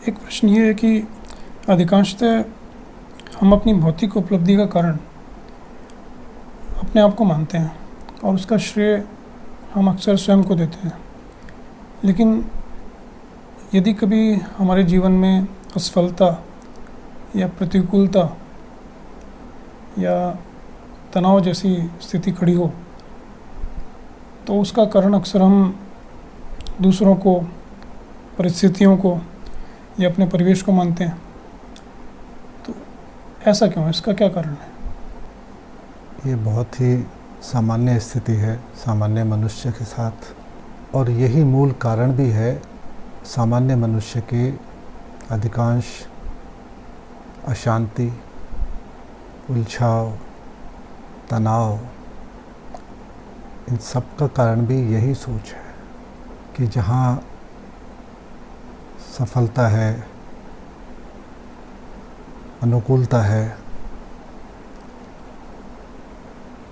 एक प्रश्न ये है कि अधिकांशतः हम अपनी भौतिक उपलब्धि का कारण अपने आप को मानते हैं और उसका श्रेय हम अक्सर स्वयं को देते हैं। लेकिन यदि कभी हमारे जीवन में असफलता या प्रतिकूलता या तनाव जैसी स्थिति खड़ी हो तो उसका कारण अक्सर हम दूसरों को, परिस्थितियों को या अपने परिवेश को मानते हैं। तो ऐसा क्यों है? इसका क्या कारण है? ये बहुत ही सामान्य स्थिति है सामान्य मनुष्य के साथ, और यही मूल कारण भी है सामान्य मनुष्य की अधिकांश अशांति, उलझाव, तनाव। इन सब का कारण भी यही सोच है कि जहाँ सफलता है, अनुकूलता है,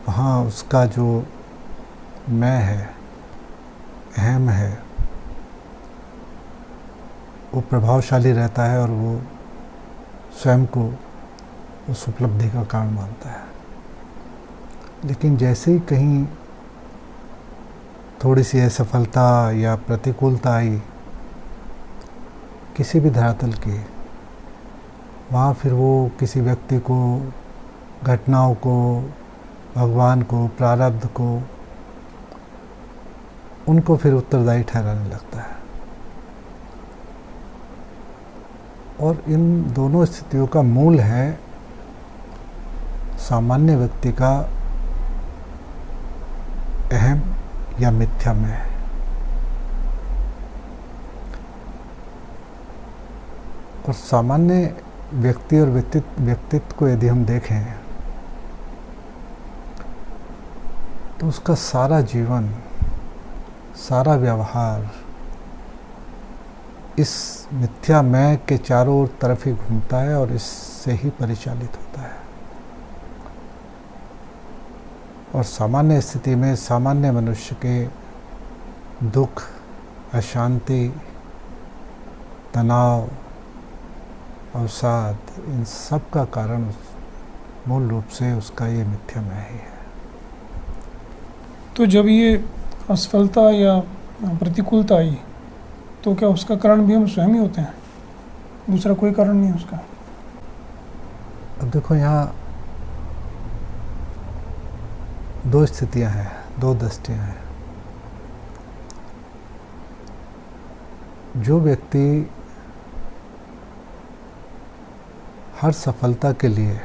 वहाँ उसका जो मैं है, अहम है, वो प्रभावशाली रहता है और वो स्वयं को उस उपलब्धि का कारण मानता है। लेकिन जैसे ही कहीं थोड़ी सी असफलता या प्रतिकूलता आई किसी भी धरातल की, वहाँ फिर वो किसी व्यक्ति को, घटनाओं को, भगवान को, प्रारब्ध को, उनको फिर उत्तरदायी ठहराने लगता है। और इन दोनों स्थितियों का मूल है सामान्य व्यक्ति का अहम या मिथ्या मैं। और सामान्य व्यक्ति और व्यक्तित्व को यदि हम देखें तो उसका सारा जीवन, सारा व्यवहार इस मिथ्या मैं के चारों ओर तरफ ही घूमता है और इससे ही परिचालित होता है। और सामान्य स्थिति में सामान्य मनुष्य के दुख, अशांति, तनाव, अवसाद, इन सब का कारण मूल रूप से उसका ये मिथ्या मैं ही है। तो जब ये असफलता या प्रतिकूलता आई तो क्या उसका कारण भी हम स्वयं ही होते हैं? दूसरा कोई कारण नहीं है उसका? अब देखो, यहाँ दो स्थितियाँ हैं, दो दृष्टियाँ हैं। जो व्यक्ति हर सफलता के लिए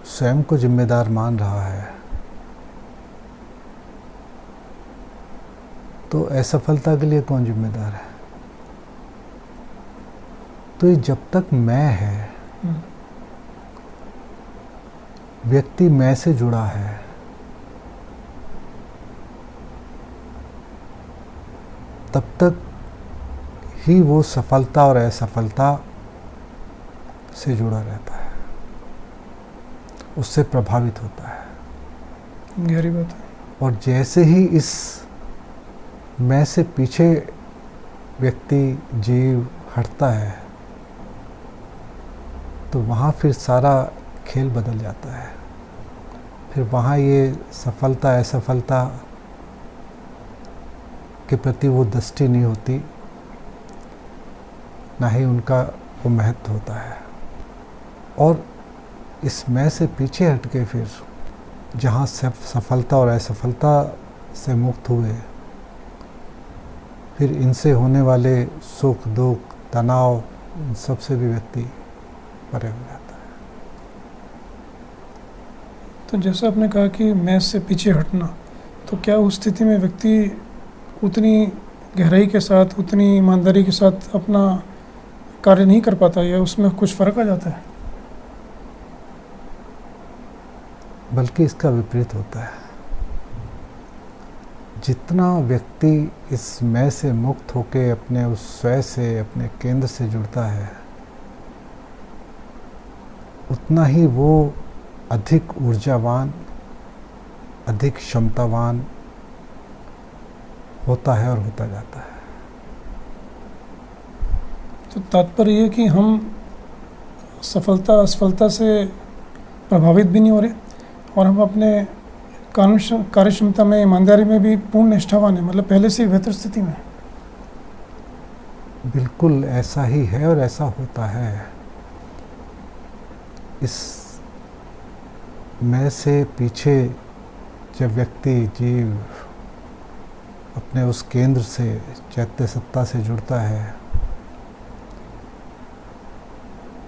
स्वयं को जिम्मेदार मान रहा है, तो असफलता के लिए कौन जिम्मेदार है? तो ये जब तक मैं है, व्यक्ति मैं से जुड़ा है, तब तक ही वो सफलता और असफलता से जुड़ा रहता है, उससे प्रभावित होता है। गहरी बात है। और जैसे ही इस मैं से पीछे व्यक्ति, जीव हटता है, तो वहाँ फिर सारा खेल बदल जाता है। फिर वहाँ ये सफलता असफलता के प्रति वो दृष्टि नहीं होती, ना ही उनका वो महत्व होता है। और इस मैं से पीछे हट के फिर जहाँ सफलता और असफलता से मुक्त हुए, फिर इनसे होने वाले सुख, दुख, तनाव, इन सब से भी व्यक्ति परे हो जाता है। तो जैसा आपने कहा कि मैं से पीछे हटना, तो क्या उस स्थिति में व्यक्ति उतनी गहराई के साथ, उतनी ईमानदारी के साथ अपना कार्य नहीं कर पाता या उसमें कुछ फ़र्क आ जाता है? बल्कि इसका विपरीत होता है। जितना व्यक्ति इस मैं से मुक्त होकर अपने उस स्वयं से, अपने केंद्र से जुड़ता है, उतना ही वो अधिक ऊर्जावान, अधिक क्षमतावान होता है और होता जाता है। तो तात्पर्य ये कि हम सफलता असफलता से प्रभावित भी नहीं हो रहे और हम अपने कार्य क्षमता में, ईमानदारी में भी पूर्ण निष्ठावान है, मतलब पहले से ही बेहतर स्थिति में। बिल्कुल ऐसा ही है और ऐसा होता है। इस मैं से पीछे जब व्यक्ति, जीव अपने उस केंद्र से, चैत्य सत्ता से जुड़ता है,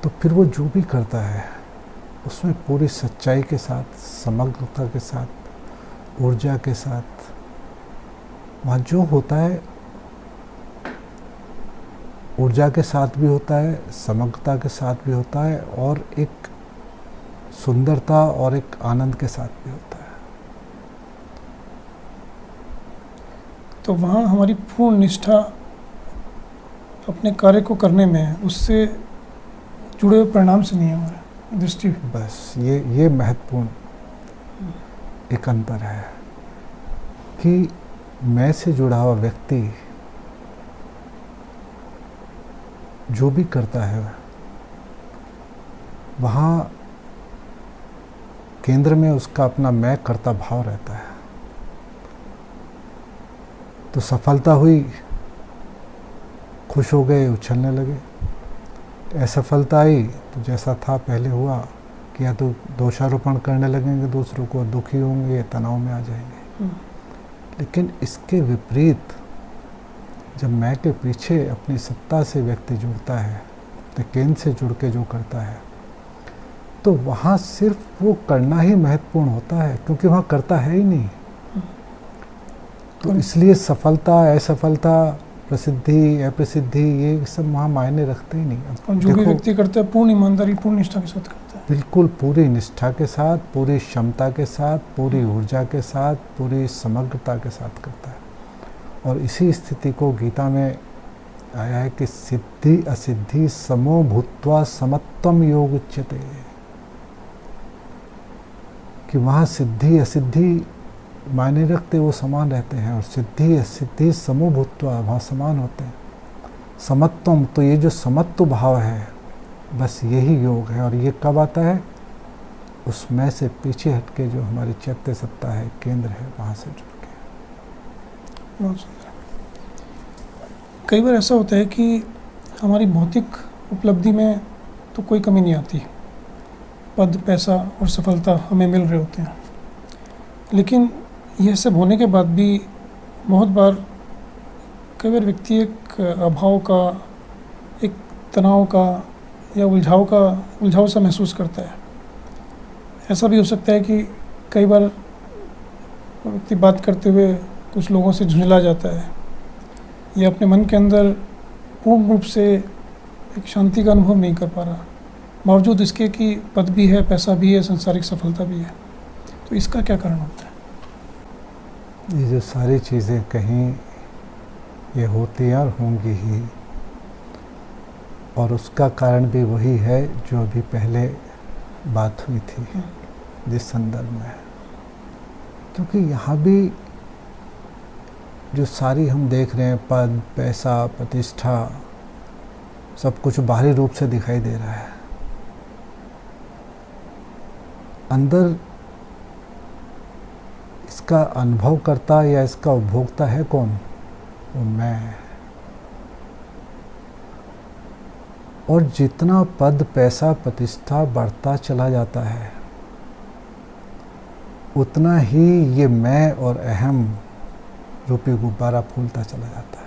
तो फिर वो जो भी करता है उसमें पूरी सच्चाई के साथ, समग्रता के साथ, ऊर्जा के साथ, वहाँ जो होता है ऊर्जा के साथ भी होता है, समग्रता के साथ भी होता है और एक सुंदरता और एक आनंद के साथ भी होता है। तो वहाँ हमारी पूर्ण निष्ठा अपने कार्य को करने में है, उससे जुड़े हुए परिणाम से नहीं है हमारा दृष्टि। बस ये महत्वपूर्ण एक अंतर है कि मैं से जुड़ा हुआ व्यक्ति जो भी करता है वहाँ केंद्र में उसका अपना मैं कर्ता भाव रहता है। तो सफलता हुई, खुश हो गए, उछलने लगे। असफलता आई तो जैसा था पहले हुआ कि या तो दोषारोपण करने लगेंगे दूसरों को, दुखी होंगे, तनाव में आ जाएंगे। लेकिन इसके विपरीत जब मैं के पीछे अपनी सत्ता से व्यक्ति जुड़ता है, तो केंद्र से जुड़ के जो करता है, तो वहाँ सिर्फ वो करना ही महत्वपूर्ण होता है, क्योंकि वहाँ करता है ही नहीं। तो इसलिए सफलता, असफलता, प्रसिद्धि, अप्रसिद्धि, ये सब वहाँ मायने रखते ही नहीं। और जो भी व्यक्ति करता है पूर्ण ईमानदारी, पूर्ण निष्ठा के साथ करता है। बिल्कुल पूरी निष्ठा के साथ, पूरी क्षमता के साथ, पूरी ऊर्जा के साथ, पूरी समग्रता के साथ करता है। और इसी स्थिति को गीता में आया है कि सिद्धि असिद्धि समो भूत्वा समत्वम योग उच्यते, कि वहाँ सिद्धि असिद्धि मायने रखते वो समान रहते हैं, और सिद्धि असिद्धि समो भूत्वा वहाँ समान होते हैं। समत्वम, तो ये जो समत्व भाव है, बस यही योग है। और ये कब आता है? उस मैं से पीछे हटके जो हमारी चैत्य सत्ता है, केंद्र है, वहाँ से जुड़ के। बहुत सुंदर। कई बार ऐसा होता है कि हमारी भौतिक उपलब्धि में तो कोई कमी नहीं आती, पद, पैसा और सफलता हमें मिल रहे होते हैं, लेकिन यह सब होने के बाद भी बहुत बार कई बार व्यक्ति एक अभाव का, एक तनाव का या उलझाव सा महसूस करता है। ऐसा भी हो सकता है कि कई बार व्यक्ति बात करते हुए कुछ लोगों से झुंझला जाता है या अपने मन के अंदर पूर्ण रूप से एक शांति का अनुभव नहीं कर पा रहा, बावजूद इसके कि पद भी है, पैसा भी है, सांसारिक सफलता भी है। तो इसका क्या कारण होता है? ये जो सारी चीज़ें कहीं ये होती हैं और होंगी ही, और उसका कारण भी वही है जो अभी पहले बात हुई थी जिस संदर्भ में। क्योंकि यहाँ भी जो सारी हम देख रहे हैं, पद, पैसा, प्रतिष्ठा, सब कुछ बाहरी रूप से दिखाई दे रहा है। अंदर इसका अनुभव करता या इसका उपभोक्ता है कौन? वो मैं। और जितना पद, पैसा, प्रतिष्ठा बढ़ता चला जाता है, उतना ही ये मैं और अहम रूपी गुब्बारा फूलता चला जाता है।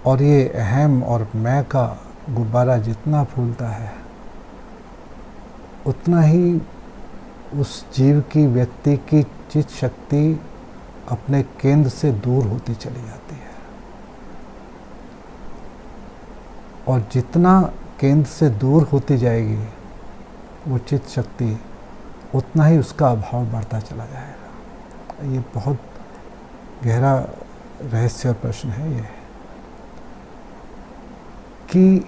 और ये अहम और मैं का गुब्बारा जितना फूलता है, उतना ही उस जीव की, व्यक्ति की चित्त शक्ति अपने केंद्र से दूर होती चली जाती है। और जितना केंद्र से दूर होती जाएगी वो चित्त शक्ति, उतना ही उसका अभाव बढ़ता चला जाएगा। ये बहुत गहरा रहस्य और प्रश्न है ये, कि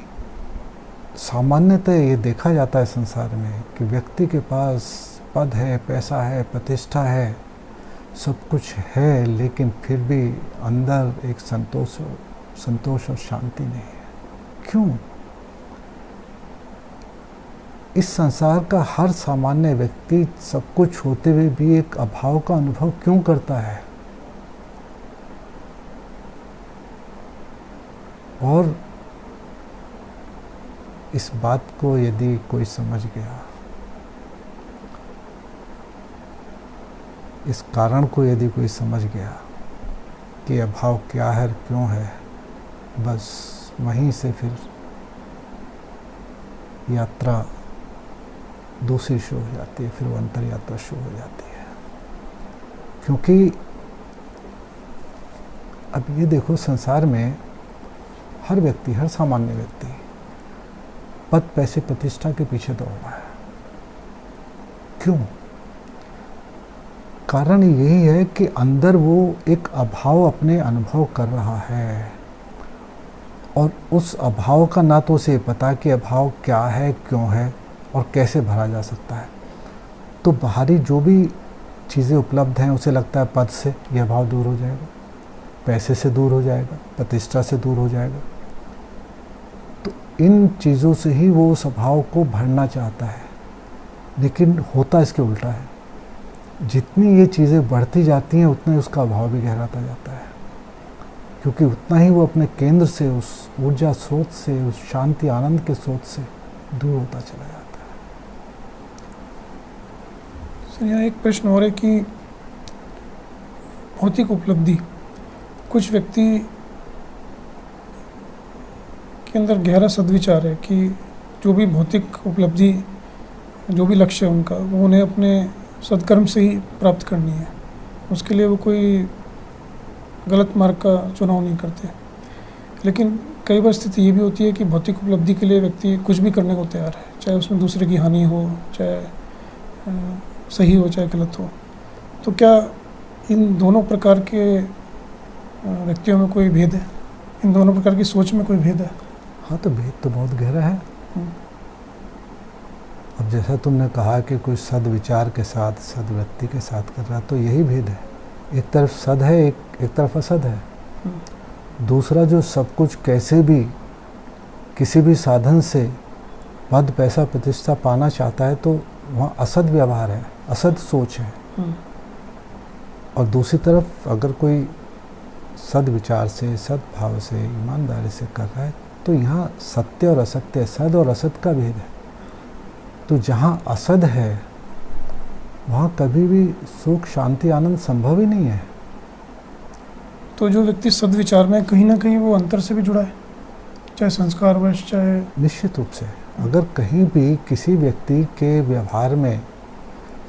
सामान्यतः ये देखा जाता है संसार में कि व्यक्ति के पास पद है, पैसा है, प्रतिष्ठा है, सब कुछ है, लेकिन फिर भी अंदर एक संतोष, संतोष और शांति नहीं है। क्यों? इस संसार का हर सामान्य व्यक्ति सब कुछ होते हुए भी एक अभाव का अनुभव क्यों करता है? और इस बात को यदि कोई समझ गया, इस कारण को यदि कोई समझ गया कि अभाव क्या है, क्यों है, बस वहीं से फिर यात्रा दूसरी शुरू हो जाती है, फिर वो अंतर यात्रा शुरू हो जाती है। क्योंकि अब ये देखो, संसार में हर व्यक्ति, हर सामान्य व्यक्ति पद, पैसे, प्रतिष्ठा के पीछे दौड़ रहा है। क्यों? कारण यही है कि अंदर वो एक अभाव अपने अनुभव कर रहा है, और उस अभाव का ना तो उसे पता कि अभाव क्या है, क्यों है और कैसे भरा जा सकता है। तो बाहरी जो भी चीज़ें उपलब्ध हैं उसे लगता है पद से यह अभाव दूर हो जाएगा, पैसे से दूर हो जाएगा, प्रतिष्ठा से दूर हो जाएगा। तो इन चीज़ों से ही वो उस अभाव को भरना चाहता है, लेकिन होता इसके उल्टा है। जितनी ये चीज़ें बढ़ती जाती हैं उतना ही उसका अभाव भी गहराता जाता है, क्योंकि उतना ही वो अपने केंद्र से, उस ऊर्जा स्रोत से, उस शांति आनंद के स्रोत से दूर होता चला जाता है। सर, यहाँ एक प्रश्न और है कि भौतिक उपलब्धि, कुछ व्यक्ति के अंदर गहरा सद्विचार है कि जो भी भौतिक उपलब्धि, जो भी लक्ष्य है उनका, वो उन्हें अपने सत्कर्म से ही प्राप्त करनी है। उसके लिए वो कोई गलत मार्ग का चुनाव नहीं करते। लेकिन कई बार स्थिति ये भी होती है कि भौतिक उपलब्धि के लिए व्यक्ति कुछ भी करने को तैयार है, चाहे उसमें दूसरे की हानि हो, चाहे सही हो, चाहे गलत हो। तो क्या इन दोनों प्रकार के व्यक्तियों में कोई भेद है? इन दोनों प्रकार की सोच में कोई भेद है? हाँ, तो भेद तो बहुत गहरा है। अब जैसा तुमने कहा कि कोई सद्विचार के साथ, सद्वृत्ति के साथ कर रहा, तो यही भेद है। एक तरफ सद है, एक तरफ असद है। दूसरा जो सब कुछ कैसे भी किसी भी साधन से पद, पैसा, प्रतिष्ठा पाना चाहता है, तो वहाँ असद व्यवहार है, असद सोच है। और दूसरी तरफ अगर कोई सद्विचार से, सद्भाव से, ईमानदारी से कर रहा है, तो यहाँ सत्य और असत्य, सद और असद का भेद है। तो जहाँ असद है वहाँ कभी भी सुख, शांति, आनंद संभव ही नहीं है। तो जो व्यक्ति सद्विचार में, कहीं ना कहीं वो अंतर से भी जुड़ा है, चाहे संस्कारवश, चाहे निश्चित रूप से। अगर कहीं भी किसी व्यक्ति के व्यवहार में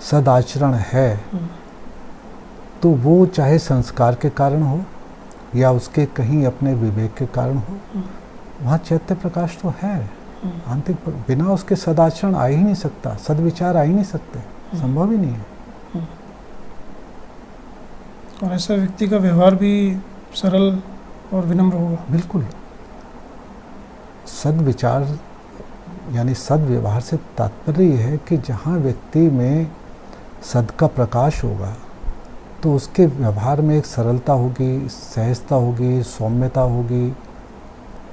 सदाचरण है, तो वो चाहे संस्कार के कारण हो या उसके कहीं अपने विवेक के कारण हो, वहाँ चैत्य प्रकाश तो है आंतरिक। बिना उसके सदाचरण आ ही नहीं सकता, सद्विचार आ ही नहीं सकते, संभव ही नहीं है। और ऐसा व्यक्ति का व्यवहार भी सरल और विनम्र होगा। बिल्कुल। सद्विचार यानी सद्व्यवहार से तात्पर्य यह है कि जहाँ व्यक्ति में सद का प्रकाश होगा, तो उसके व्यवहार में एक सरलता होगी, सहजता होगी, सौम्यता होगी,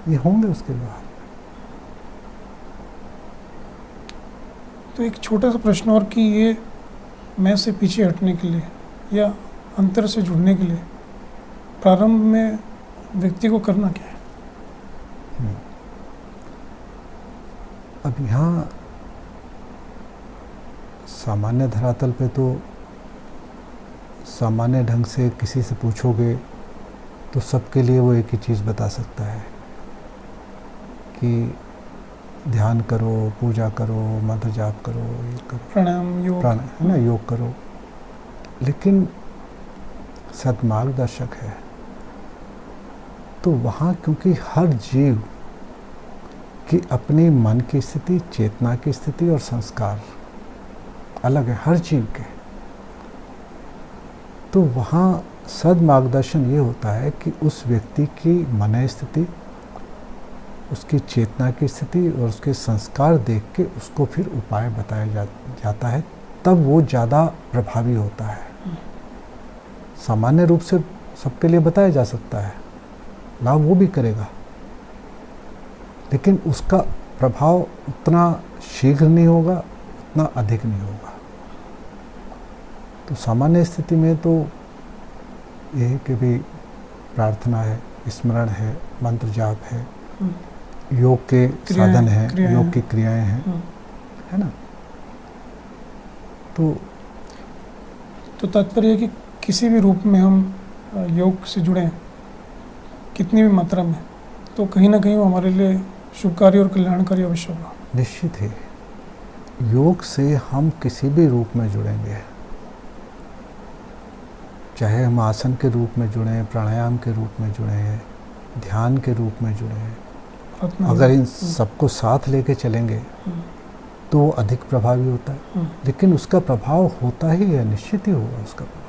ये होंगे उसके व्यवहार। तो एक छोटा सा प्रश्न और कि ये मैं से पीछे हटने के लिए या अंतर से जुड़ने के लिए प्रारंभ में व्यक्ति को करना क्या है? अब यहाँ सामान्य धरातल पे तो सामान्य ढंग से किसी से पूछोगे तो सबके लिए वो एक ही चीज़ बता सकता है कि ध्यान करो, पूजा करो, मंत्र जाप करो, ये करो, प्राणायाम, योग, है ना, योग करो। लेकिन सद्मार्गदर्शक है तो वहाँ क्योंकि हर जीव की अपनी मन की स्थिति, चेतना की स्थिति और संस्कार अलग है हर जीव के, तो वहाँ सद्मार्गदर्शन ये होता है कि उस व्यक्ति की मन स्थिति, उसकी चेतना की स्थिति और उसके संस्कार देख के उसको फिर उपाय बताया जाता है, तब वो ज़्यादा प्रभावी होता है। सामान्य रूप से सबके लिए बताया जा सकता है, लाभ वो भी करेगा, लेकिन उसका प्रभाव उतना शीघ्र नहीं होगा, उतना अधिक नहीं होगा। तो सामान्य स्थिति में तो यही कि भी प्रार्थना है, स्मरण है, मंत्र जाप है, योग के साधन हैं, योग की क्रियाएं हैं, है ना। तो तात्पर्य है कि किसी भी रूप में हम योग से जुड़ें, कितनी भी मात्रा में, तो कहीं ना कहीं वो हमारे लिए शुभकारी और कल्याणकारी अवश्य होगा। निश्चित ही योग से हम किसी भी रूप में जुड़ेंगे, चाहे हम आसन के रूप में जुड़ें, प्राणायाम के रूप में जुड़ें, ध्यान के रूप में जुड़ें, अगर इन सबको साथ लेके चलेंगे तो वो अधिक प्रभावी होता है। लेकिन उसका प्रभाव होता ही है, निश्चित ही होगा उसका प्रभाव।